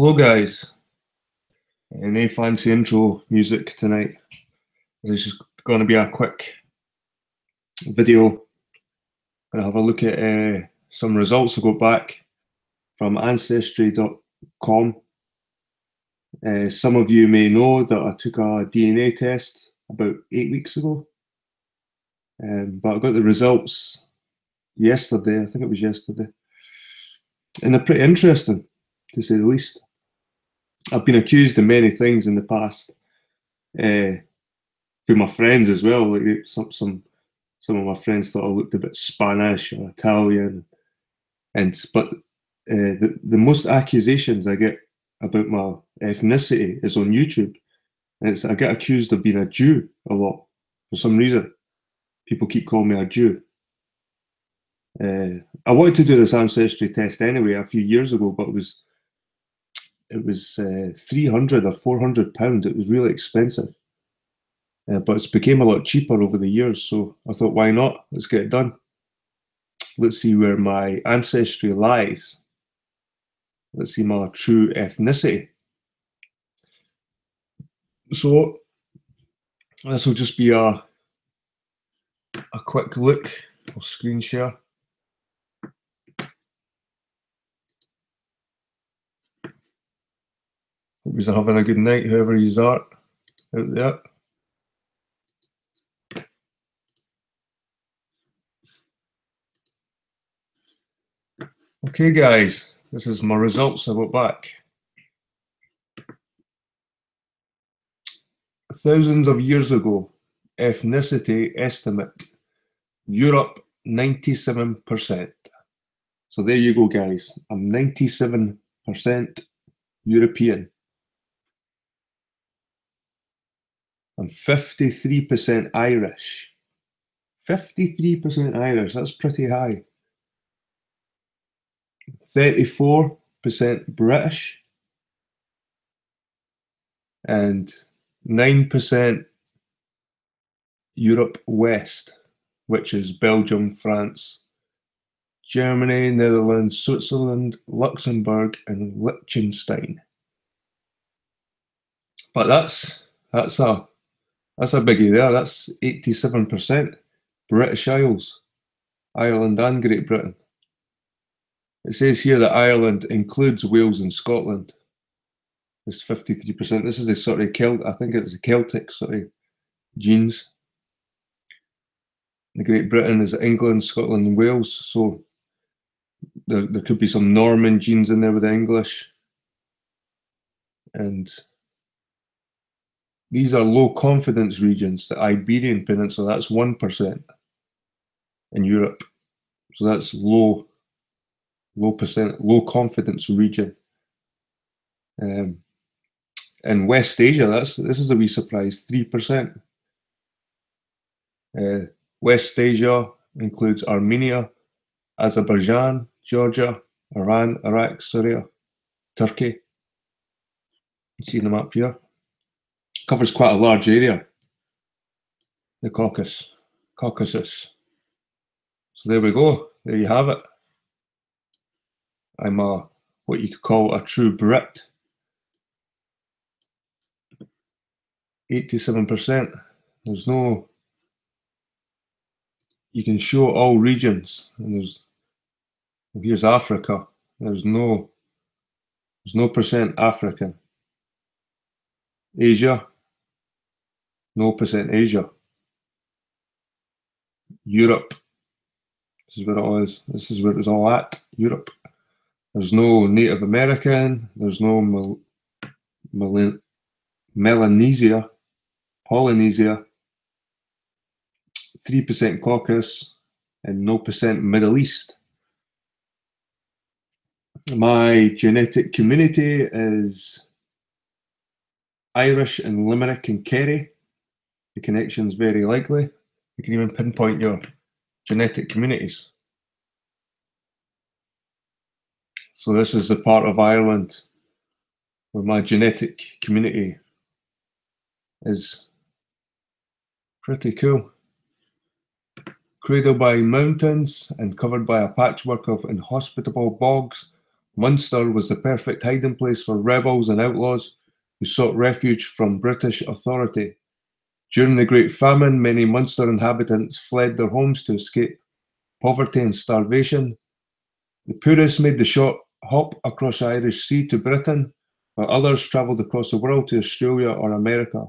Hello guys, any fancy intro music tonight? This is just going to be a quick video. Going to have a look at some results I got back from ancestry.com. Some of you may know that I took a DNA test about 8 weeks ago, but I got the results yesterday. I think it was yesterday, and they're pretty interesting, to say the least. I've been accused of many things in the past, through my friends as well. Like some of my friends thought I looked a bit Spanish or Italian, but the most accusations I get about my ethnicity is on YouTube, and I get accused of being a Jew a lot for some reason. People keep calling me a Jew. I wanted to do this ancestry test anyway a few years ago, but it was 300 or 400 pounds. It was really expensive, but it's became a lot cheaper over the years. So I thought, why not? Let's get it done. Let's see where my ancestry lies. Let's see my true ethnicity. So this will just be a quick look. I'll screen share. Hope you're having a good night, whoever you are out there. Okay guys, this is my results I got back. Thousands of years ago, ethnicity estimate, Europe 97%. So there you go guys, I'm 97% European. I'm 53% Irish. 53% Irish, that's pretty high. 34% British. And 9% Europe West, which is Belgium, France, Germany, Netherlands, Switzerland, Luxembourg, and Liechtenstein. But that's a biggie there. That's 87%. British Isles, Ireland and Great Britain. It says here that Ireland includes Wales and Scotland. It's 53%. This is a sort of I think it's a Celtic sort of genes. The Great Britain is England, Scotland, and Wales. So there could be some Norman genes in there with the English. And these are low confidence regions. The Iberian Peninsula, that's 1% in Europe. So that's low confidence region. In West Asia, this is a wee surprise, 3%. West Asia includes Armenia, Azerbaijan, Georgia, Iran, Iraq, Syria, Turkey. You see the map here. Covers quite a large area, the Caucasus. So there we go. There you have it. I'm what you could call a true Brit. 87%. There's no. You can show all regions, and here's Africa. There's no percent African. Asia, no percent Asia. Europe, this is where it all is. This is where it was all at. Europe. There's no Native American. There's no Melanesia, Polynesia. 3% Caucasus, and no percent Middle East. My genetic community is Irish and Limerick and Kerry. The connection's very likely. You can even pinpoint your genetic communities. So this is the part of Ireland where my genetic community is. Pretty cool. Cradled by mountains and covered by a patchwork of inhospitable bogs, Munster was the perfect hiding place for rebels and outlaws who sought refuge from British authority. During the Great Famine, many Munster inhabitants fled their homes to escape poverty and starvation. The poorest made the short hop across the Irish Sea to Britain, while others travelled across the world to Australia or America,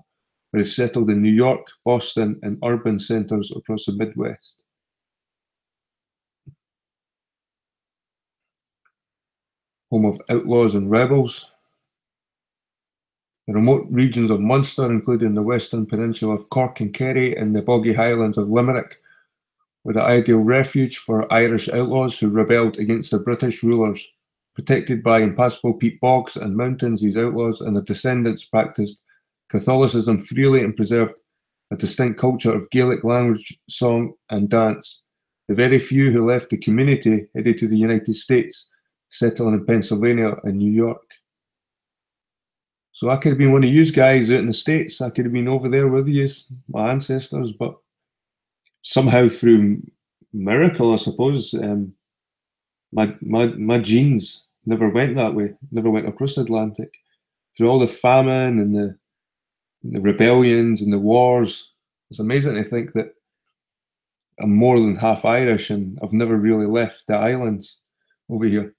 where they settled in New York, Boston, and urban centres across the Midwest. Home of outlaws and rebels. The remote regions of Munster, including the western peninsula of Cork and Kerry and the boggy highlands of Limerick, were the ideal refuge for Irish outlaws who rebelled against the British rulers. Protected by impassable peat bogs and mountains, these outlaws and their descendants practiced Catholicism freely and preserved a distinct culture of Gaelic language, song, and dance. The very few who left the community headed to the United States, settling in Pennsylvania and New York. So I could have been one of you guys out in the States. I could have been over there with you, my ancestors, but somehow through miracle, I suppose, my genes never went that way, never went across the Atlantic. Through all the famine and the rebellions and the wars, it's amazing to think that I'm more than half Irish and I've never really left the islands over here.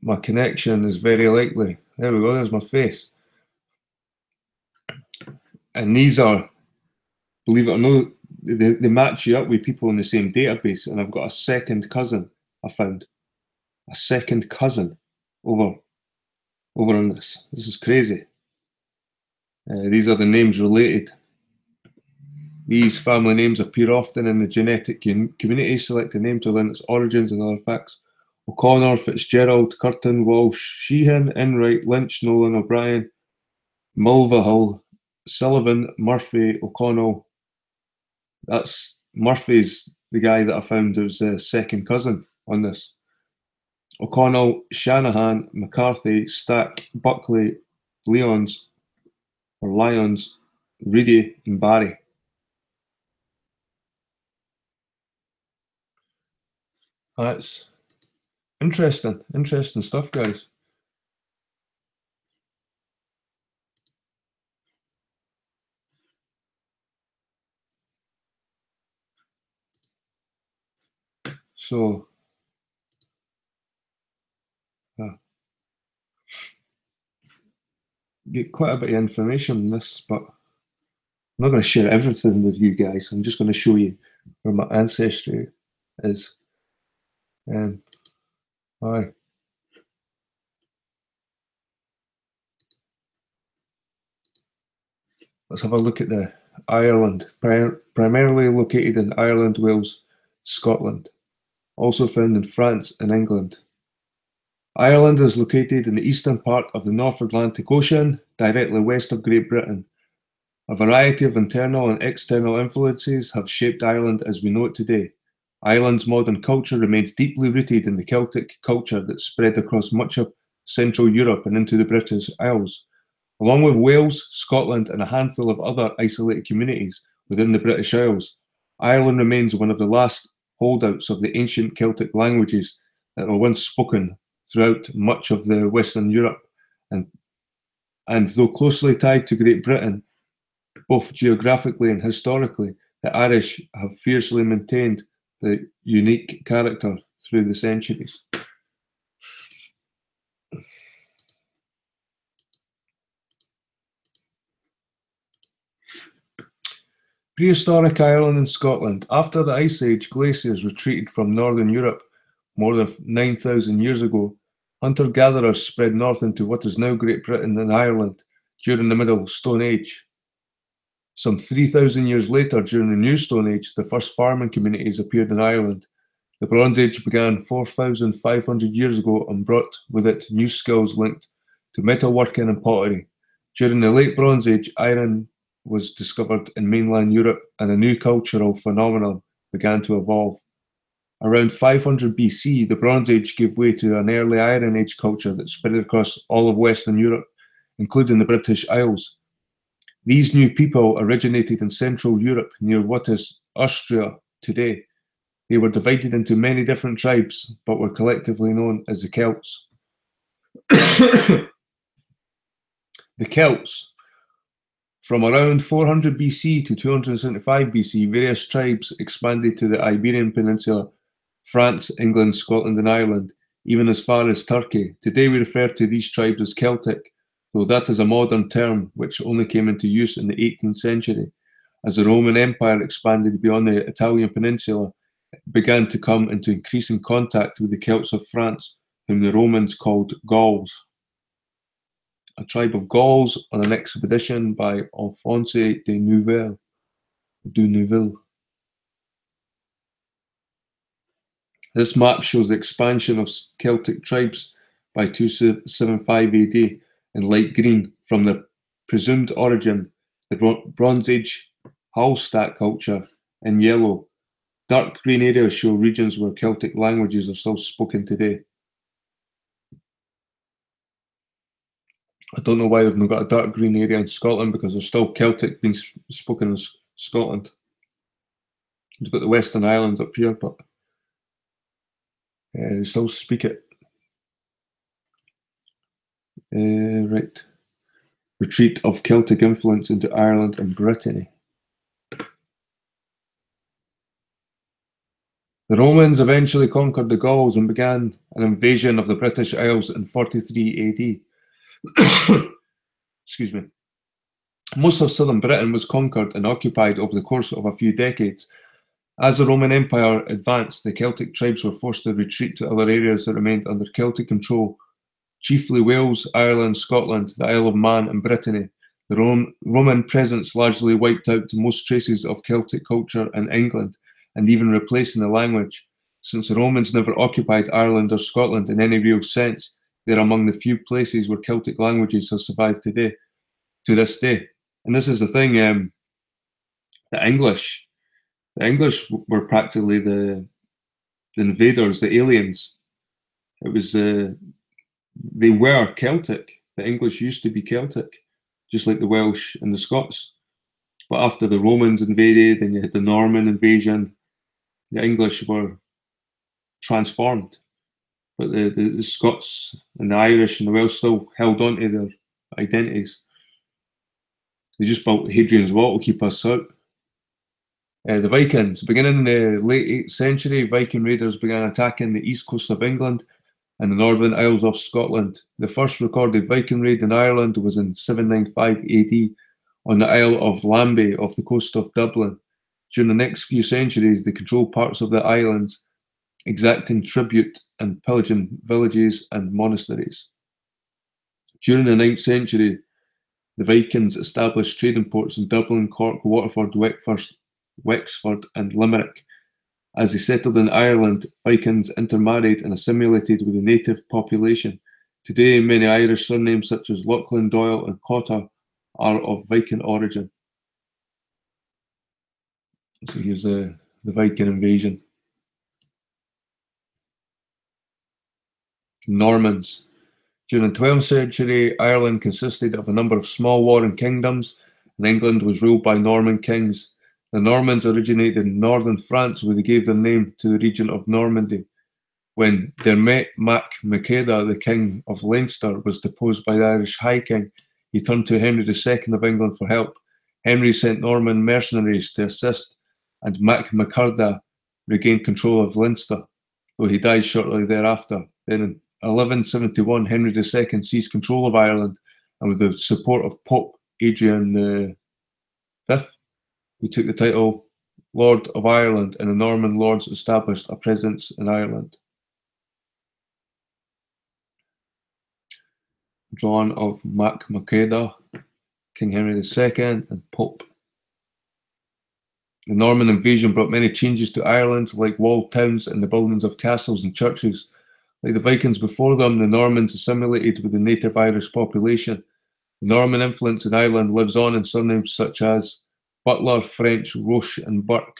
My connection is very likely. There we go, there's my face. And these are, believe it or not, they match you up with people in the same database, and I've got a second cousin I found. A second cousin over on this. This is crazy. These are the names related. These family names appear often in the genetic community. Select a name to learn its origins and other facts. O'Connor, Fitzgerald, Curtin, Walsh, Sheehan, Enright, Lynch, Nolan, O'Brien, Mulvihill, Sullivan, Murphy, O'Connell. That's Murphy's the guy that I found who's a second cousin on this. O'Connell, Shanahan, McCarthy, Stack, Buckley, Lyons, Reedy, and Barry. That's interesting stuff, guys. So, get quite a bit of information on this, but I'm not going to share everything with you guys. I'm just going to show you where my ancestry is. Aye. Let's have a look at the Ireland, primarily located in Ireland, Wales, Scotland. Also found in France and England. Ireland is located in the eastern part of the North Atlantic Ocean, directly west of Great Britain. A variety of internal and external influences have shaped Ireland as we know it today. Ireland's modern culture remains deeply rooted in the Celtic culture that spread across much of Central Europe and into the British Isles. Along with Wales, Scotland, and a handful of other isolated communities within the British Isles, Ireland remains one of the last holdouts of the ancient Celtic languages that were once spoken throughout much of the Western Europe. And though closely tied to Great Britain, both geographically and historically, the Irish have fiercely maintained the unique character through the centuries. Prehistoric Ireland and Scotland. After the Ice Age, glaciers retreated from northern Europe more than 9,000 years ago. Hunter-gatherers spread north into what is now Great Britain and Ireland during the Middle Stone Age. Some 3,000 years later, during the New Stone Age, the first farming communities appeared in Ireland. The Bronze Age began 4,500 years ago and brought with it new skills linked to metalworking and pottery. During the Late Bronze Age, iron was discovered in mainland Europe and a new cultural phenomenon began to evolve. Around 500 BC, the Bronze Age gave way to an early Iron Age culture that spread across all of Western Europe, including the British Isles. These new people originated in Central Europe near what is Austria today. They were divided into many different tribes, but were collectively known as the Celts. The Celts. From around 400 BC to 275 BC, various tribes expanded to the Iberian Peninsula, France, England, Scotland, and Ireland, even as far as Turkey. Today we refer to these tribes as Celtic, though that is a modern term which only came into use in the 18th century. As the Roman Empire expanded beyond the Italian peninsula, it began to come into increasing contact with the Celts of France, whom the Romans called Gauls. A tribe of Gauls on an expedition by Alphonse de Neuville. This map shows the expansion of Celtic tribes by 275 AD in light green from the presumed origin, the Bronze Age Hallstatt culture, in yellow. Dark green areas show regions where Celtic languages are still spoken today. I don't know why they've not got a dark green area in Scotland, because there's still Celtic being spoken in Scotland. You've got the Western Islands up here, but they still speak it. Right. Retreat of Celtic influence into Ireland and Brittany. The Romans eventually conquered the Gauls and began an invasion of the British Isles in 43 AD. Excuse me. Most of southern Britain was conquered and occupied over the course of a few decades. As the Roman Empire advanced, the Celtic tribes were forced to retreat to other areas that remained under Celtic control, chiefly Wales, Ireland, Scotland, the Isle of Man, and Brittany. The Roman presence largely wiped out most traces of Celtic culture in England, and even replacing the language. Since the Romans never occupied Ireland or Scotland in any real sense, they're among the few places where Celtic languages have survived to this day. And this is the thing, the English were practically the invaders, the aliens. It was they were Celtic. The English used to be Celtic, just like the Welsh and the Scots. But after the Romans invaded and you had the Norman invasion, the English were transformed. But the Scots and the Irish and the Welsh still held on to their identities. They just built Hadrian's Wall to keep us out. The Vikings. Beginning in the late 8th century, Viking raiders began attacking the east coast of England and the northern Isles of Scotland. The first recorded Viking raid in Ireland was in 795 AD on the Isle of Lambay off the coast of Dublin. During the next few centuries, they controlled parts of the islands, exacting tribute and pillaging villages and monasteries. During the 9th century, the Vikings established trading ports in Dublin, Cork, Waterford, Wexford, and Limerick. As they settled in Ireland, Vikings intermarried and assimilated with the native population. Today, many Irish surnames such as Loughlin, Doyle, and Cotter are of Viking origin. So here's the Viking invasion. Normans. During the 12th century, Ireland consisted of a number of small warring kingdoms, and England was ruled by Norman kings. The Normans originated in northern France, where they gave their name to the region of Normandy. When Dermot Mac Maceda, the King of Leinster, was deposed by the Irish High King, he turned to Henry II of England for help. Henry sent Norman mercenaries to assist, and Mac Macurda regained control of Leinster, though he died shortly thereafter. Then in 1171, Henry II seized control of Ireland, and with the support of Pope Adrian V, he took the title Lord of Ireland, and the Norman lords established a presence in Ireland. John of Mac Maceda, King Henry II, and Pope. The Norman invasion brought many changes to Ireland, like walled towns and the buildings of castles and churches. Like the Vikings before them, the Normans assimilated with the native Irish population. The Norman influence in Ireland lives on in surnames such as Butler, French, Roche, and Burke.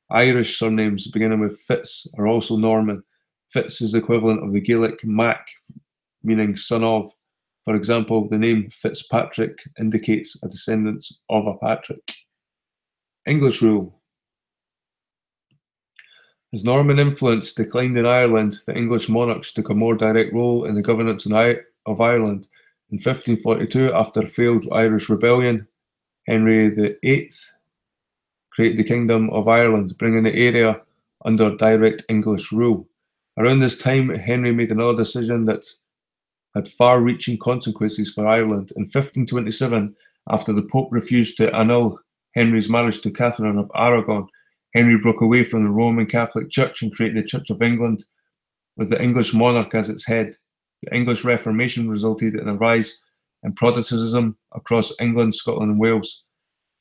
Irish surnames beginning with Fitz are also Norman. Fitz is the equivalent of the Gaelic Mac, meaning son of. For example, the name Fitzpatrick indicates a descendant of a Patrick. English rule. As Norman influence declined in Ireland, the English monarchs took a more direct role in the governance of Ireland. In 1542, after a failed Irish rebellion, Henry VIII created the Kingdom of Ireland, bringing the area under direct English rule. Around this time, Henry made another decision that had far-reaching consequences for Ireland. In 1527, after the Pope refused to annul Henry's marriage to Catherine of Aragon, Henry broke away from the Roman Catholic Church and created the Church of England, with the English monarch as its head. The English Reformation resulted in a rise in Protestantism across England, Scotland, and Wales.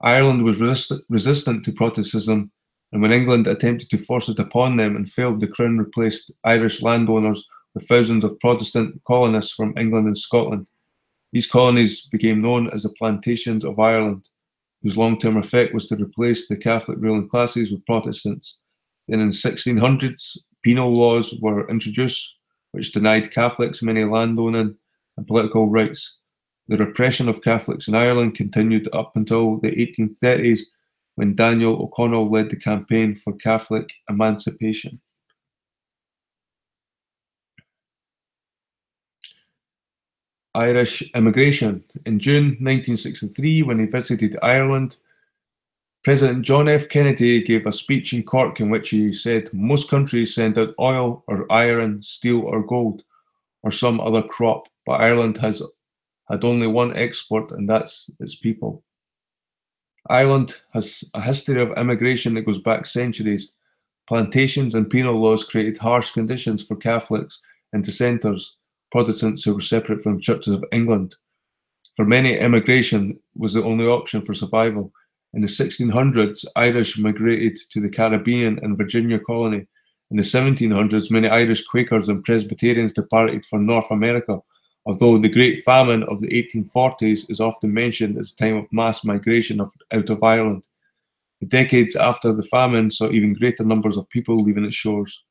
Ireland was resistant to Protestantism, and when England attempted to force it upon them and failed, the Crown replaced Irish landowners with thousands of Protestant colonists from England and Scotland. These colonies became known as the Plantations of Ireland, whose long-term effect was to replace the Catholic ruling classes with Protestants. Then in the 1600s, penal laws were introduced, which denied Catholics many landowning and political rights. The repression of Catholics in Ireland continued up until the 1830s, when Daniel O'Connell led the campaign for Catholic emancipation. Irish immigration. In June 1963, when he visited Ireland, President John F. Kennedy gave a speech in Cork in which he said, "Most countries send out oil or iron, steel or gold, or some other crop, but Ireland has had only one export, and that's its people." Ireland has a history of immigration that goes back centuries. Plantations and penal laws created harsh conditions for Catholics and dissenters, Protestants who were separate from churches of England. For many, immigration was the only option for survival. In the 1600s, Irish migrated to the Caribbean and Virginia colony. In the 1700s, many Irish Quakers and Presbyterians departed for North America, although the Great Famine of the 1840s is often mentioned as a time of mass migration out of Ireland. The decades after the famine saw even greater numbers of people leaving its shores.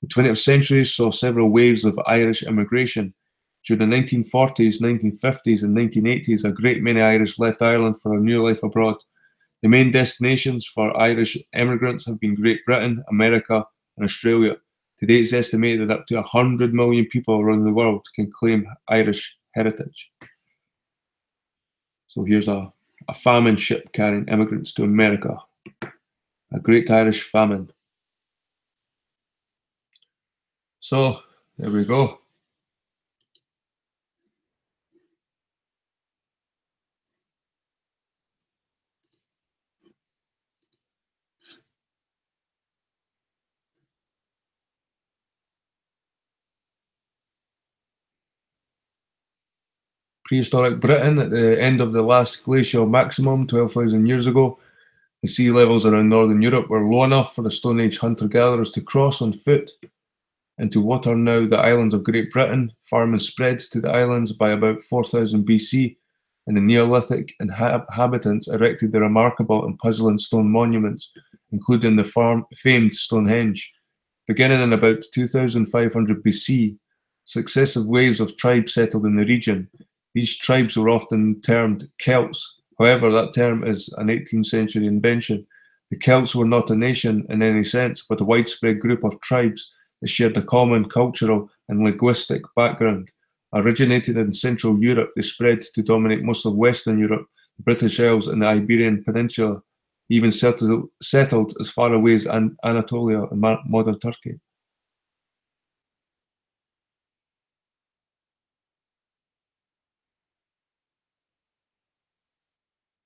The 20th century saw several waves of Irish immigration. During the 1940s, 1950s, and 1980s, a great many Irish left Ireland for a new life abroad. The main destinations for Irish immigrants have been Great Britain, America, and Australia. Today, it's estimated that up to 100 million people around the world can claim Irish heritage. So here's a famine ship carrying immigrants to America. A great Irish famine. So, there we go. Prehistoric Britain at the end of the last glacial maximum 12,000 years ago. The sea levels around northern Europe were low enough for the Stone Age hunter-gatherers to cross on foot into what are now the islands of Great Britain. Farming spread to the islands by about 4000 BC, and the Neolithic inhabitants erected the remarkable and puzzling stone monuments, including the famed Stonehenge. Beginning in about 2500 BC, successive waves of tribes settled in the region. These tribes were often termed Celts. However, that term is an 18th century invention. The Celts were not a nation in any sense, but a widespread group of tribes that shared a common cultural and linguistic background. Originated in Central Europe, they spread to dominate most of Western Europe, the British Isles, and the Iberian Peninsula, even settled as far away as Anatolia and modern Turkey.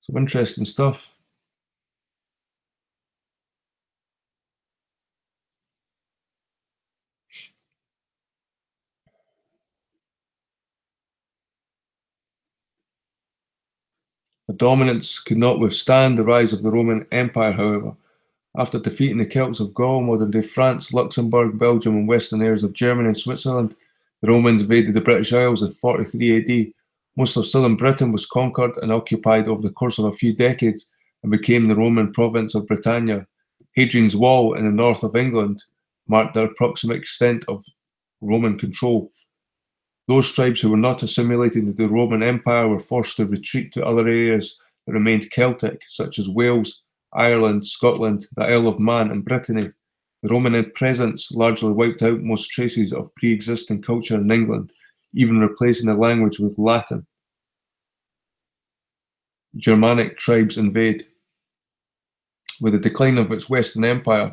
Some interesting stuff. The dominance could not withstand the rise of the Roman Empire, however. After defeating the Celts of Gaul, modern-day France, Luxembourg, Belgium, and western areas of Germany and Switzerland, the Romans invaded the British Isles in 43 AD. Most of southern Britain was conquered and occupied over the course of a few decades and became the Roman province of Britannia. Hadrian's Wall in the north of England marked the approximate extent of Roman control. Those tribes who were not assimilated into the Roman Empire were forced to retreat to other areas that remained Celtic, such as Wales, Ireland, Scotland, the Isle of Man, and Brittany. The Roman presence largely wiped out most traces of pre-existing culture in England, even replacing the language with Latin. Germanic tribes invade. With the decline of its Western Empire,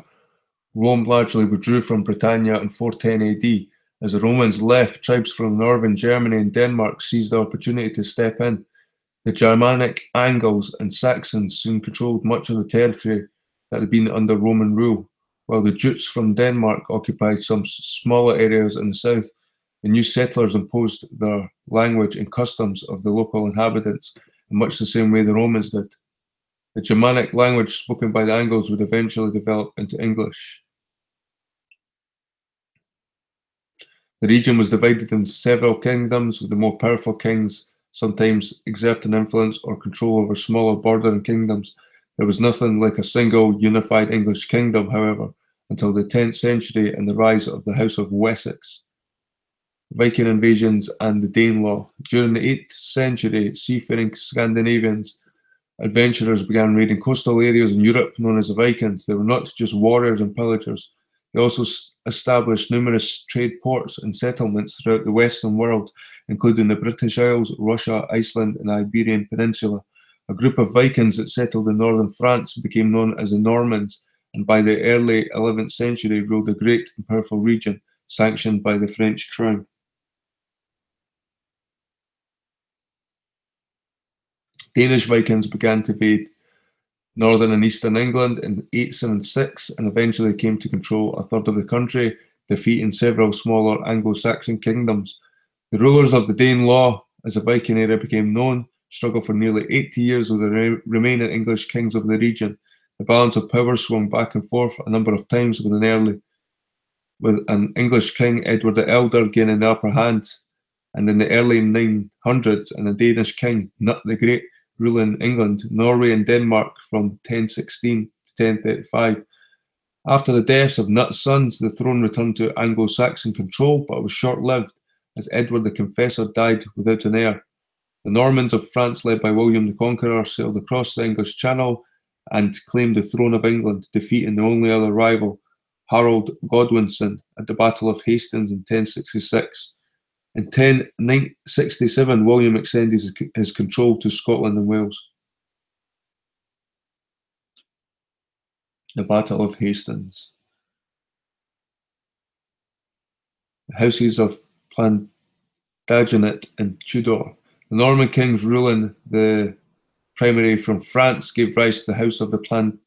Rome largely withdrew from Britannia in 410 AD. As the Romans left, tribes from northern Germany and Denmark seized the opportunity to step in. The Germanic Angles and Saxons soon controlled much of the territory that had been under Roman rule, while the Jutes from Denmark occupied some smaller areas in the south. The new settlers imposed their language and customs of the local inhabitants in much the same way the Romans did. The Germanic language spoken by the Angles would eventually develop into English. The region was divided into several kingdoms, with the more powerful kings sometimes exerting influence or control over smaller bordering kingdoms. There was nothing like a single unified English kingdom, however, until the 10th century and the rise of the House of Wessex. Viking invasions and the Danelaw. During the 8th century, seafaring Scandinavians adventurers began raiding coastal areas in Europe known as the Vikings. They were not just warriors and pillagers. They also established numerous trade ports and settlements throughout the Western world, including the British Isles, Russia, Iceland, and the Iberian Peninsula. A group of Vikings that settled in northern France became known as the Normans, and by the early 11th century ruled a great and powerful region, sanctioned by the French crown. Danish Vikings began to invade northern and eastern England in 876 and eventually came to control a third of the country, defeating several smaller Anglo-Saxon kingdoms. The rulers of the Danelaw, as the Viking era became known, struggled for nearly 80 years with the remaining English kings of the region. The balance of power swung back and forth a number of times with an English king, Edward the Elder, gaining the upper hand, and in the early 900s, and a Danish king, Knut the Great, ruling England, Norway, and Denmark from 1016 to 1035. After the deaths of Knut's sons, the throne returned to Anglo-Saxon control, but it was short-lived, as Edward the Confessor died without an heir. The Normans of France, led by William the Conqueror, sailed across the English Channel and claimed the throne of England, defeating the only other rival, Harold Godwinson, at the Battle of Hastings in 1066. In 1067, William extended his control to Scotland and Wales. The Battle of Hastings. The houses of Plantagenet and Tudor. The Norman kings ruling the primary from France gave rise to the House of the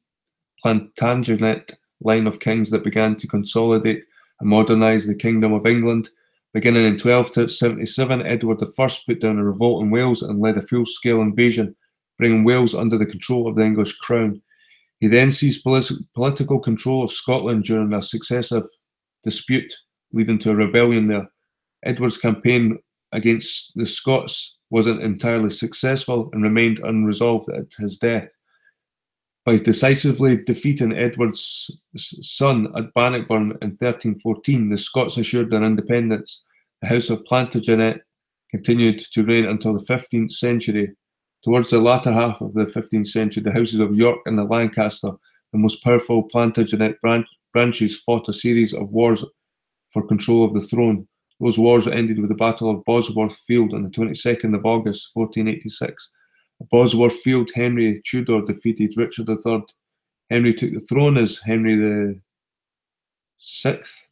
Plantagenet line of kings that began to consolidate and modernise the Kingdom of England. Beginning in 1277, Edward I put down a revolt in Wales and led a full-scale invasion, bringing Wales under the control of the English crown. He then seized political control of Scotland during a successive dispute, leading to a rebellion there. Edward's campaign against the Scots wasn't entirely successful and remained unresolved at his death. By decisively defeating Edward's son at Bannockburn in 1314, the Scots assured their independence. The House of Plantagenet continued to reign until the 15th century. Towards the latter half of the 15th century, the houses of York and the Lancaster, the most powerful Plantagenet branches, fought a series of wars for control of the throne. Those wars ended with the Battle of Bosworth Field on the 22nd of August, 1486. At Bosworth Field, Henry Tudor defeated Richard III. Henry took the throne as Henry the Seventh,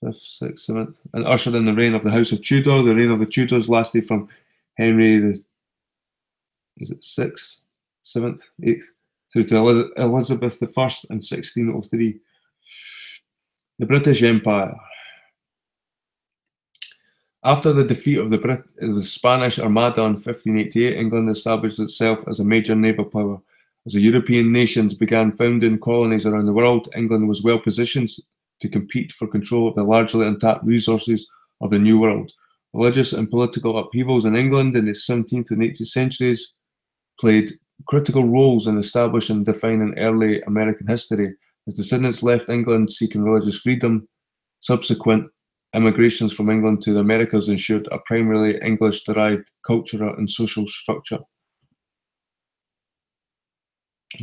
and ushered in the reign of the House of Tudor. The reign of the Tudors lasted from Henry the Sixth, Seventh, Eighth, through to Elizabeth I in 1603. The British Empire. After the defeat of the Spanish Armada in 1588, England established itself as a major naval power. As the European nations began founding colonies around the world, England was well positioned to compete for control of the largely untapped resources of the New World. Religious and political upheavals in England in the 17th and 18th centuries played critical roles in establishing and defining early American history. As descendants left England seeking religious freedom, subsequent immigrations from England to the Americas ensured a primarily English-derived cultural and social structure.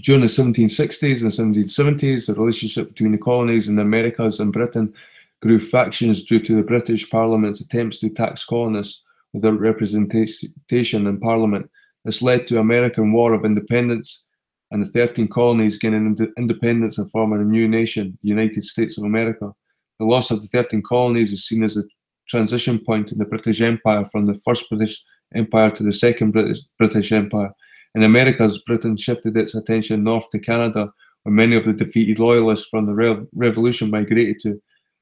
During the 1760s and 1770s, the relationship between the colonies in the Americas and Britain grew fractions due to the British Parliament's attempts to tax colonists without representation in Parliament. This led to the American War of Independence and the 13 colonies gaining independence and forming a new nation, the United States of America. The loss of the 13 colonies is seen as a transition point in the British Empire from the first British Empire to the second British Empire. In the Americas, Britain shifted its attention north to Canada, where many of the defeated loyalists from the Revolution migrated to.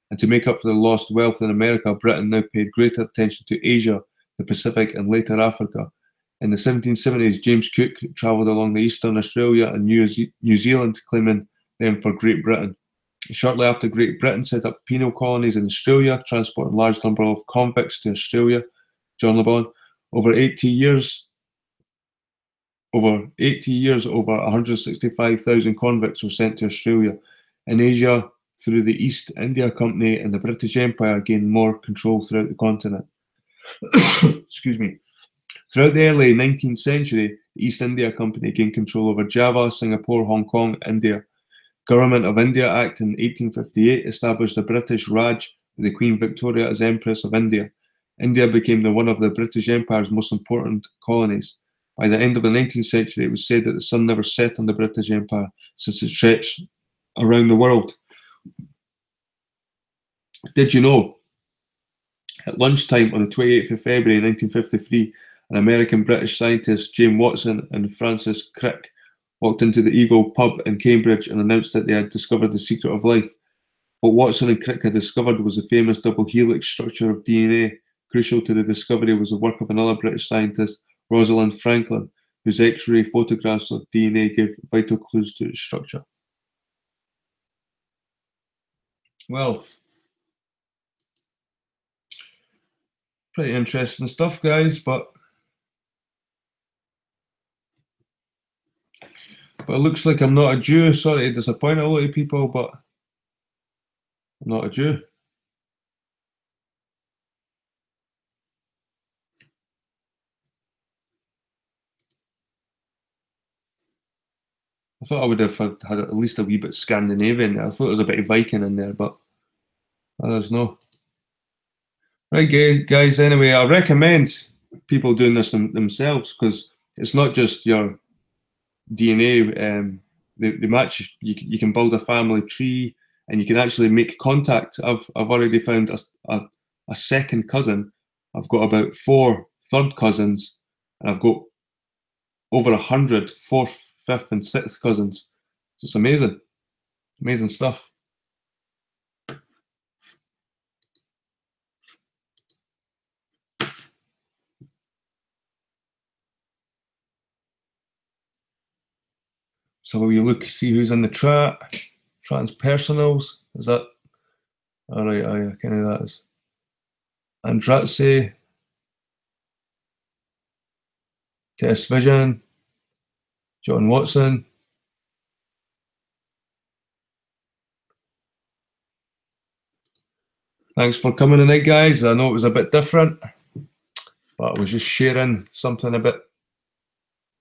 And to make up for the lost wealth in America, Britain now paid greater attention to Asia, the Pacific, and later Africa. In the 1770s, James Cook travelled along the eastern Australia and New Zealand, claiming them for Great Britain. Shortly after, Great Britain set up penal colonies in Australia, transporting large number of convicts to Australia. John LeBon. Over 80 years, over 165,000 convicts were sent to Australia. In Asia, through the East India Company and the British Empire, gained more control throughout the continent. Excuse me. Throughout the early 19th century, the East India Company gained control over Java, Singapore, Hong Kong, India. Government of India Act in 1858 established the British Raj with the Queen Victoria as Empress of India. India became one of the British Empire's most important colonies. By the end of the 19th century, it was said that the sun never set on the British Empire, since it stretched around the world. Did you know? At lunchtime on the 28th of February 1953, an American-British scientist, James Watson and Francis Crick, walked into the Eagle pub in Cambridge and announced that they had discovered the secret of life. What Watson and Crick had discovered was the famous double helix structure of DNA. Crucial to the discovery was the work of another British scientist, Rosalind Franklin, whose X-ray photographs of DNA gave vital clues to its structure. Well, pretty interesting stuff, guys, but it looks like I'm not a Jew. Sorry to disappoint a lot of people, but I'm not a Jew. I thought I would have had at least a wee bit Scandinavian there. I thought there was a bit of Viking in there, but there's no. Right, guys, anyway, I recommend people doing this themselves, because it's not just your DNA. They match. You can build a family tree, and you can actually make contact. I've already found a second cousin. I've got about 4 third cousins, and I've got over 100 fourth, fifth, and sixth cousins. So it's amazing, amazing stuff. So we look, see who's in the chat. Transpersonals, is that? All right, I kind of that is. Andratse, Test Vision, John Watson. Thanks for coming tonight, guys. I know it was a bit different, but I was just sharing something a bit. I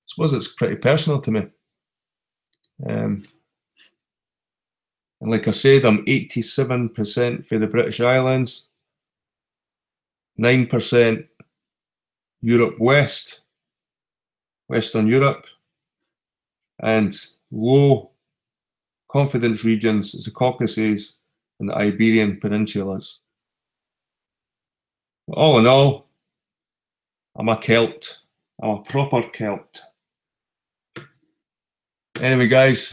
suppose it's pretty personal to me. And like I said, I'm 87% for the British Islands, 9% Europe West, Western Europe, and low confidence regions is the Caucasus and the Iberian Peninsulas. But all in all, I'm a Celt. I'm a proper Celt. Anyway, guys,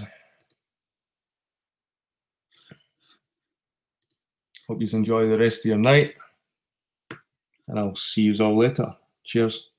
hope you enjoy the rest of your night, and I'll see you all later. Cheers.